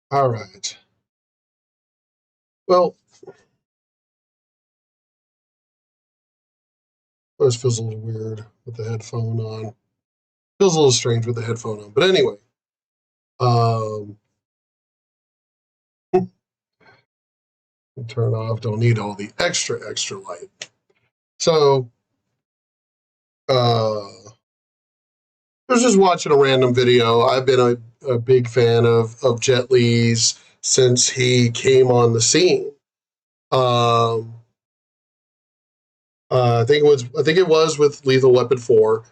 All right. Well, this feels a little weird with the headphone on. Feels a little strange with the headphone on. But anyway, um, turn off. Don't need all the extra light. So, I was just watching a random video. I've been a big fan of Jet Li's since he came on the scene. Um, I think it was with Lethal Weapon 4.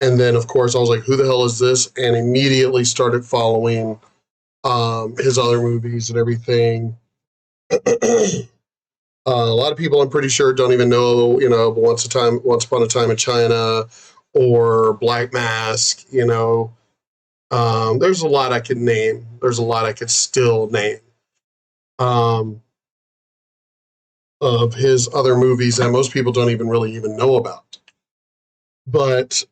And then of course I was like, who the hell is this? And immediately started following his other movies and everything. A lot of people, I'm pretty sure, don't even know, Once Upon a Time in China, or Black Mask. There's a lot I could name. There's a lot I could still name um, of his other movies that most people don't even really even know about. But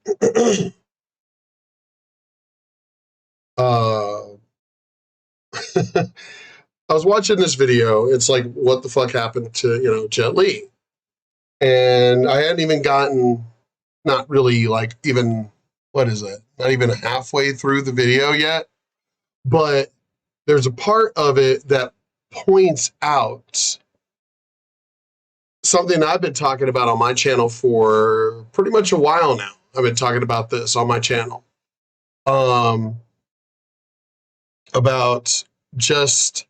uh, I was watching this video. It's like, what the fuck happened to Jet Li? And I hadn't even gotten, not really like even, what is it? Not even halfway through the video yet. But there's a part of it that points out something I've been talking about on my channel for pretty much a while now. I've been talking about this on my channel. Um, about just,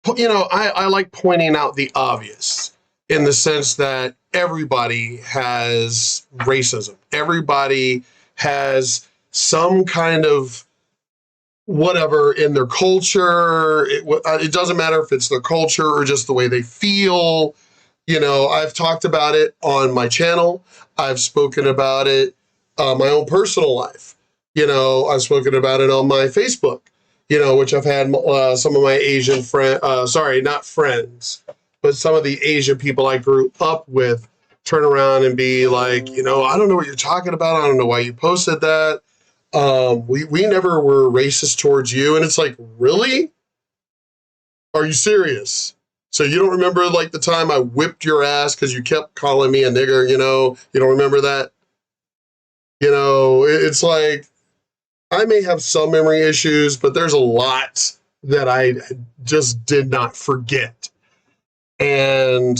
I like pointing out the obvious in the sense that everybody has racism. Everybody has some kind of whatever in their culture. It doesn't matter if it's their culture or just the way they feel. I've talked about it on my channel. I've spoken about it my own personal life. I've spoken about it on my Facebook, which I've had some of my Asian friends, sorry, not friends, but some of the Asian people I grew up with turn around and be like, I don't know what you're talking about. I don't know why you posted that. We never were racist towards you. And it's like, really? Are you serious? So you don't remember like the time I whipped your ass because you kept calling me a nigger, you don't remember that? It's like, I may have some memory issues, but there's a lot that I just did not forget. And,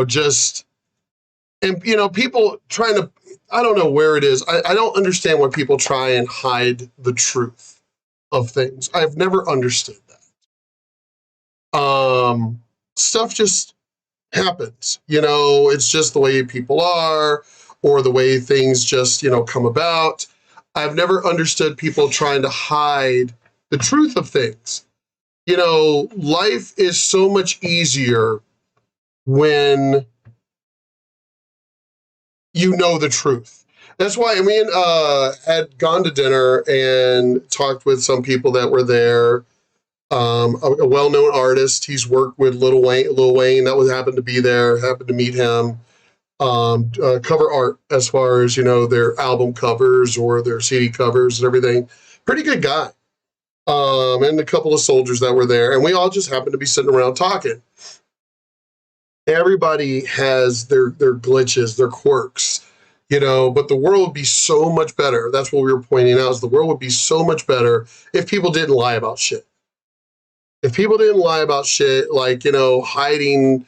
just, and, people trying to, I don't know where it is. I don't understand why people try and hide the truth of things. I've never understood that. Stuff just happens, it's just the way people are, or the way things just, come about. I've never understood people trying to hide the truth of things. Life is so much easier when you know the truth. That's why I mean, had gone to dinner and talked with some people that were there. A well-known artist. He's worked with Lil Wayne. Lil Wayne that was happened to be there. Happened to meet him. Cover art as far as their album covers or their CD covers and everything. Pretty good guy. And a couple of soldiers that were there, and we all just happened to be sitting around talking. Everybody has their glitches, their quirks, but the world would be so much better. That's what we were pointing out, is the world would be so much better if people didn't lie about shit. If people didn't lie about shit, like, hiding,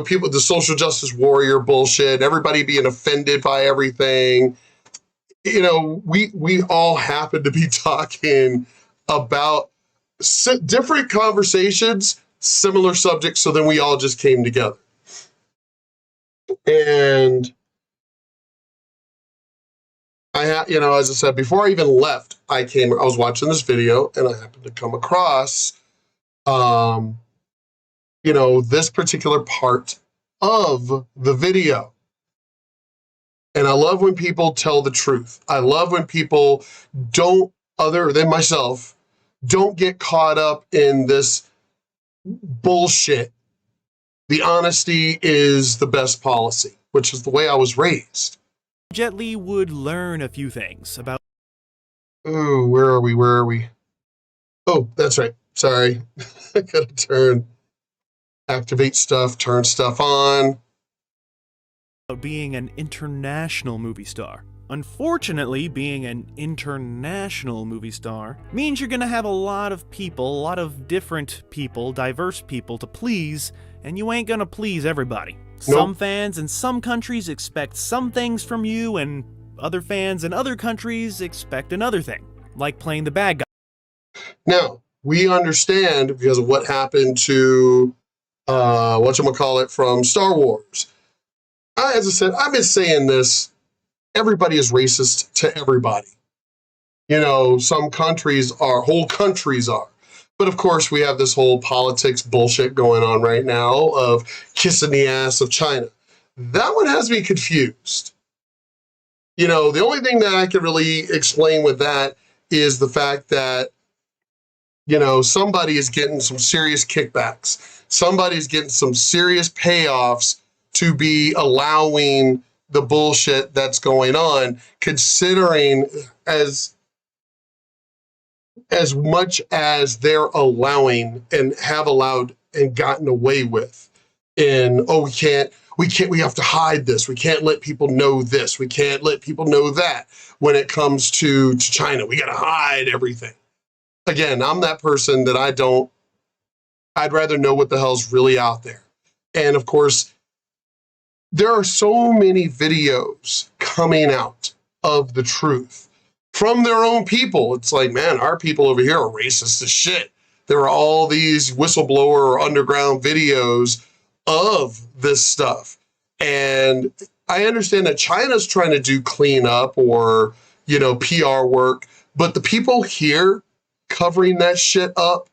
people, the social justice warrior bullshit, everybody being offended by everything, we all happen to be talking about different conversations, similar subjects, so then we all just came together. And as I said, before I even left, I was watching this video and I happened to come across, this particular part of the video. And I love when people tell the truth. I love when people don't, other than myself, don't get caught up in this bullshit. The honesty is the best policy, which is the way I was raised. Jet Li would learn a few things about Oh, where are we? Where are we? Oh, that's right. Sorry. I gotta activate stuff, turn stuff on. Being an international movie star. Unfortunately, being an international movie star means you're gonna have a lot of people, a lot of different people, diverse people to please, and you ain't gonna please everybody. Some Nope. fans in some countries expect some things from you, and other fans in other countries expect another thing, like playing the bad guy. Now, we understand because of what happened to whatchamacallit from Star Wars. As I said, I've been saying this, everybody is racist to everybody. You know, some countries are, whole countries are. But of course, we have this whole politics bullshit going on right now of kissing the ass of China. That one has me confused. You know, the only thing that I can really explain with that is the fact that, you know, somebody is getting some serious kickbacks. Somebody's getting some serious payoffs to be allowing the bullshit that's going on, considering as much as they're allowing and have allowed and gotten away with in, oh, we have to hide this, we can't let people know this, we can't let people know that. When it comes to China, we got to hide everything. Again, I'm that person that I'd rather know what the hell's really out there. And of course, there are so many videos coming out of the truth from their own people. It's like, man, our people over here are racist as shit. There are all these whistleblower or underground videos of this stuff. And I understand that China's trying to do cleanup or, you know, PR work, but the people here covering that shit up,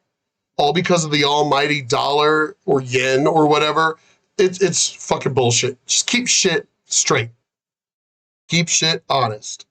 all because of the almighty dollar or yen or whatever, it's fucking bullshit. Just keep shit straight. Keep shit honest.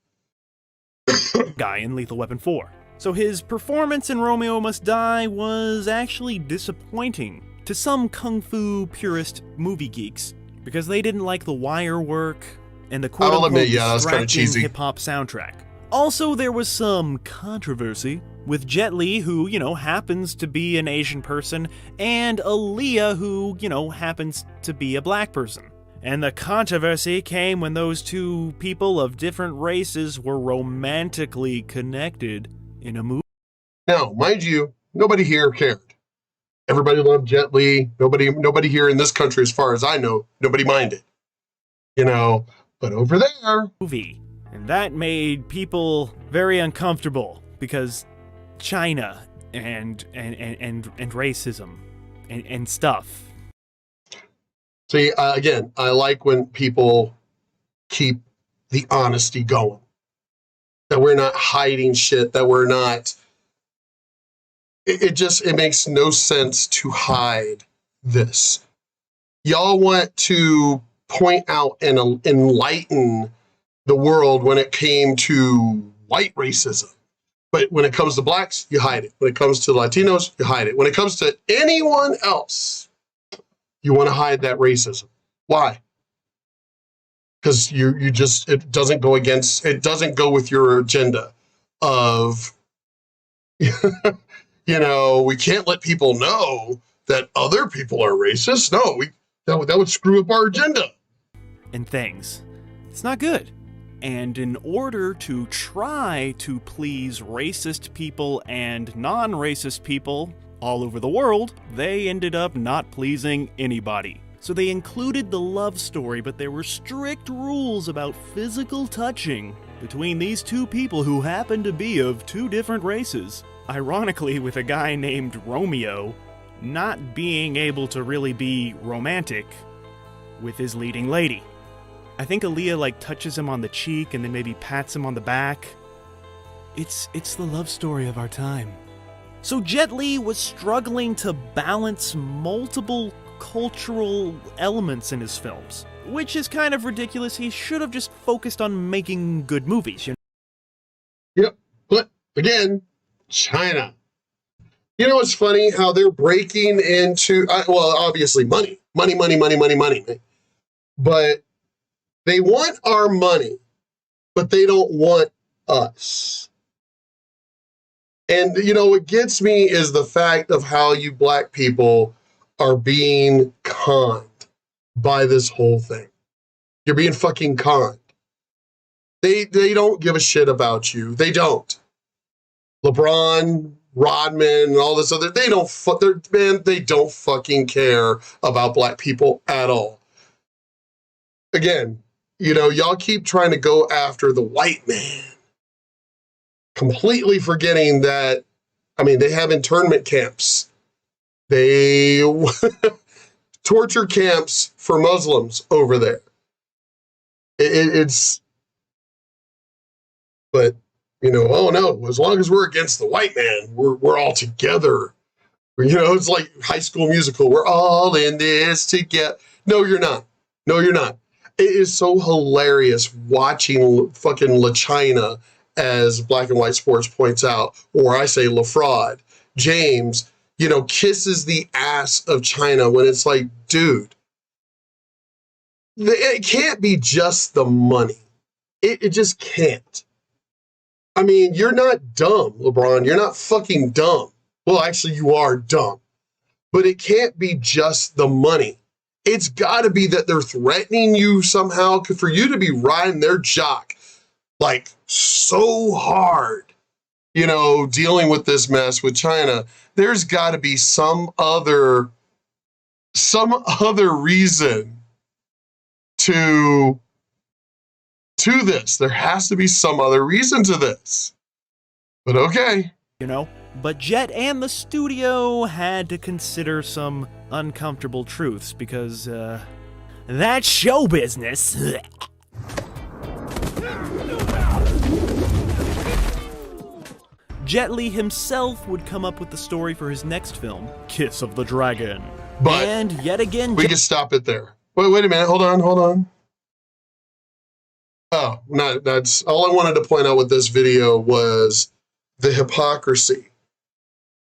Guy in Lethal Weapon 4. So his performance in Romeo Must Die was actually disappointing to some kung fu purist movie geeks because they didn't like the wire work and the quote-unquote distracting hip-hop soundtrack. Also, there was some controversy with Jet Li, who, you know, happens to be an Asian person, and Aaliyah, who, you know, happens to be a black person. And the controversy came when those two people of different races were romantically connected in a movie. Now, mind you, nobody here cared. Everybody loved Jet Li. Nobody here in this country, as far as I know, nobody minded. You know, but over there. And that made people very uncomfortable because China and racism and stuff. See, again, I like when people keep the honesty going. That we're not hiding shit, that we're not... It makes no sense to hide this. Y'all want to point out and enlighten the world when it came to white racism. But when it comes to blacks, you hide it. When it comes to Latinos, you hide it. When it comes to anyone else, you want to hide that racism. Why? Because you just, it doesn't go with your agenda of, you know, we can't let people know that other people are racist. No, that would screw up our agenda. And things. It's not good. And in order to try to please racist people and non-racist people all over the world, they ended up not pleasing anybody. So they included the love story, but there were strict rules about physical touching between these two people who happened to be of two different races. Ironically, with a guy named Romeo not being able to really be romantic with his leading lady. I think Aaliyah touches him on the cheek and then maybe pats him on the back. It's the love story of our time. So Jet Li was struggling to balance multiple cultural elements in his films, which is kind of ridiculous. He should have just focused on making good movies, you know? Yep, but again, China. You know, it's funny how they're breaking into, well, obviously money. Money. But they want our money, but they don't want us. And, what gets me is the fact of how you black people are being conned by this whole thing. You're being fucking conned. They don't give a shit about you. They don't. LeBron, Rodman, and all this other, they don't fucking care about black people at all. Again, y'all keep trying to go after the white man, completely forgetting that, they have internment camps. They torture camps for Muslims over there. But, oh no, as long as we're against the white man, we're all together. It's like High School Musical. We're all in this together. No, you're not. No, you're not. It is so hilarious watching fucking La China, as Black and White Sports points out, or I say La Fraud. James, kisses the ass of China when it's like, dude, it can't be just the money. It just can't. You're not dumb, LeBron. You're not fucking dumb. Well, actually, you are dumb. But it can't be just the money. It's got to be that they're threatening you somehow for you to be riding their jock like so hard, dealing with this mess with China. There's got to be some other reason to this. There has to be some other reason to this. But okay. But Jet and the studio had to consider some uncomfortable truths because, that's show business. Jet Li himself would come up with the story for his next film, Kiss of the Dragon. But and yet again, we can stop it there. Wait a minute. Hold on. Oh, that's all I wanted to point out with this video was the hypocrisy.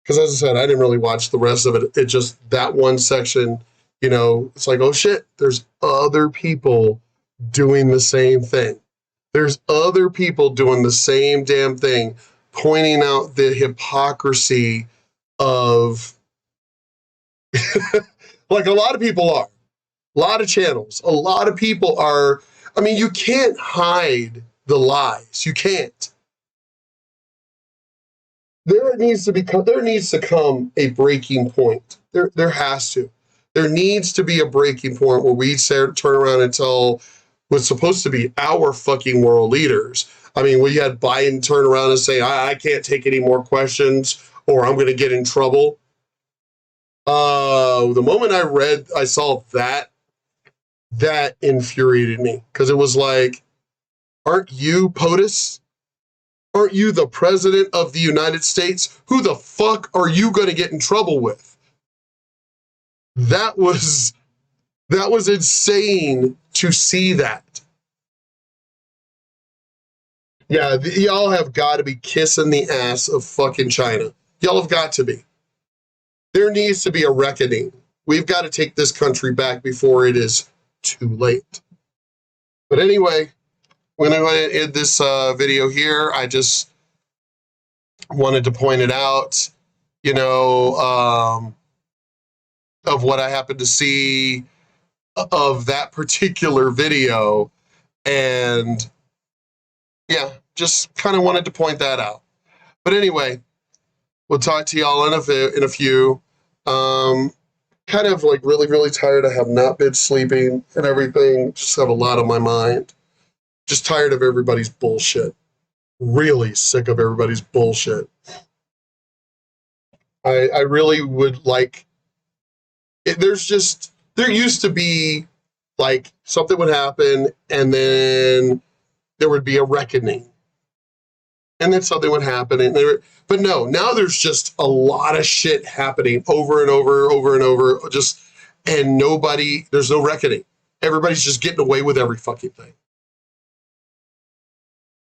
Because as I said, I didn't really watch the rest of it. It just, that one section, it's like, oh shit, there's other people doing the same thing. There's other people doing the same damn thing, pointing out the hypocrisy of, like a lot of people are. A lot of channels, a lot of people are. You can't hide the lies. You can't. There needs to come a breaking point. There has to. There needs to be a breaking point where we turn around and tell what's supposed to be our fucking world leaders. We had Biden turn around and say, I can't take any more questions or I'm going to get in trouble. The moment I saw that infuriated me because it was like, aren't you POTUS? Aren't you the president of the United States? Who the fuck are you going to get in trouble with? That was insane to see that. Yeah, y'all have got to be kissing the ass of fucking China. Y'all have got to be. There needs to be a reckoning. We've got to take this country back before it is too late. But anyway, we're going to end this video here. I just wanted to point it out, of what I happened to see of that particular video. And yeah, just kind of wanted to point that out. But anyway, we'll talk to y'all in a few. Kind of like really, really tired. I have not been sleeping and everything. Just have a lot on my mind. Just tired of everybody's bullshit. Really sick of everybody's bullshit. I really would like... there used to be like something would happen and then there would be a reckoning. And then something would happen. But no, now there's just a lot of shit happening over and over and over. And there's no reckoning. Everybody's just getting away with every fucking thing.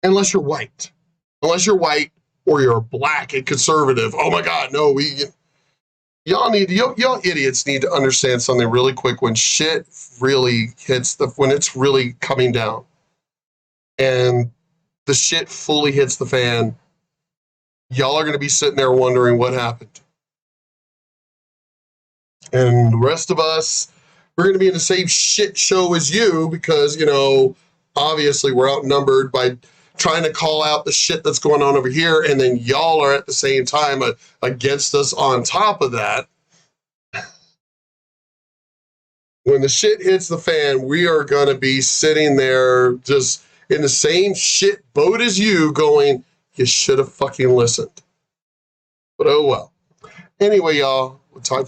Unless you're white. Unless you're white or you're black and conservative. Oh my God, no, y'all idiots need to understand something really quick when shit really when it's really coming down. And the shit fully hits the fan. y'all are going to be sitting there wondering what happened. And the rest of us, we're going to be in the same shit show as you because, you know, obviously we're outnumbered by trying to call out the shit that's going on over here, and then y'all are at the same time against us on top of that. When the shit hits the fan, we are going to be sitting there just in the same shit boat as you going, you should have fucking listened. But oh well. Anyway, y'all, we'll talk to you.